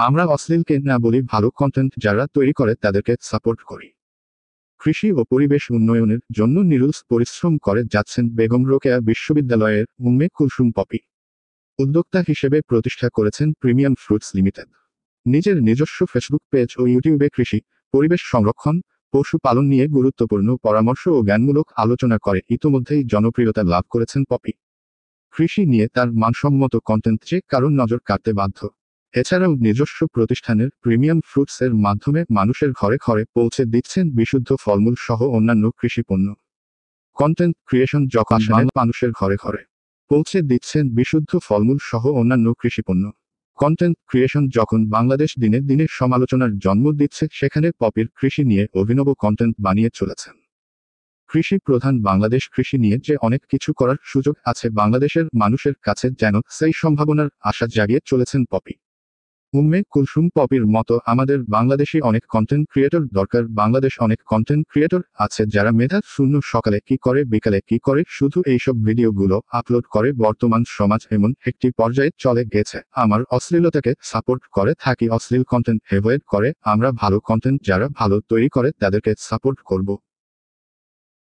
আমরা অশ্লীলকে না বলি, ভালো কন্টেন্ট যারা তৈরি করে তাদেরকে সাপোর্ট করি। কৃষি ও পরিবেশ উন্নয়নের জন্য নিরলস পরিশ্রম করে যাচ্ছেন বেগম রোকেয়া বিশ্ববিদ্যালয়ের উম্মে কুলসুম পপি। উদ্যোক্তা হিসেবে প্রতিষ্ঠা করেছেন প্রিমিয়াম ফ্রুটস লিমিটেড। নিজের নিজস্ব ফেসবুক পেজ ও ইউটিউবে কৃষি, পরিবেশ সংরক্ষণ, পশুপালন নিয়ে গুরুত্বপূর্ণ পরামর্শ ও জ্ঞানমূলক আলোচনা করে ইতোমধ্যেই জনপ্রিয়তা লাভ করেছেন পপি। কৃষি নিয়ে তার মানসম্মত কন্টেন্ট যে কারণ নজর কাড়তে বাধ্য। এছাড়াও নিজস্ব প্রতিষ্ঠানের প্রিমিয়াম ফ্রুটস এর মাধ্যমে মানুষের ঘরে ঘরে পৌঁছে দিচ্ছেন বিশুদ্ধ ফলমূল সহ অন্যান্য কৃষি পণ্য। কন্টেন্ট ক্রিয়েশন যখন মানুষের ঘরে ঘরে পৌঁছে দিচ্ছেন বিশুদ্ধ ফলমূল সহ অন্যান্য কৃষিপণ্য। কন্টেন্ট ক্রিয়েশন যখন বাংলাদেশ দিনে দিনে সমালোচনার জন্ম দিচ্ছে, সেখানে পপির কৃষি নিয়ে অভিনব কন্টেন্ট বানিয়ে চলেছেন। কৃষি প্রধান বাংলাদেশ, কৃষি নিয়ে যে অনেক কিছু করার সুযোগ আছে বাংলাদেশের মানুষের কাছে, যেন সেই সম্ভাবনার আশা জাগিয়ে চলেছেন পপি। উম্মে কুলসুম পপির মতো আমাদের বাংলাদেশি অনেক কন্টেন্ট ক্রিয়েটর দরকার। বাংলাদেশ অনেক কন্টেন্ট ক্রিয়েটর আছে যারা মেধা শূন্য, সকালে কি করে বিকালে কি করে শুধু এইসব ভিডিওগুলো আপলোড করে। বর্তমান সমাজ এমন একটি পর্যায়ে চলে গেছে, আমার অশ্লীলতাকে সাপোর্ট করে থাকি, অশ্লীল কন্টেন্ট অ্যাভয়েড করে। আমরা ভালো কন্টেন্ট যারা ভালো তৈরি করে তাদেরকে সাপোর্ট করব।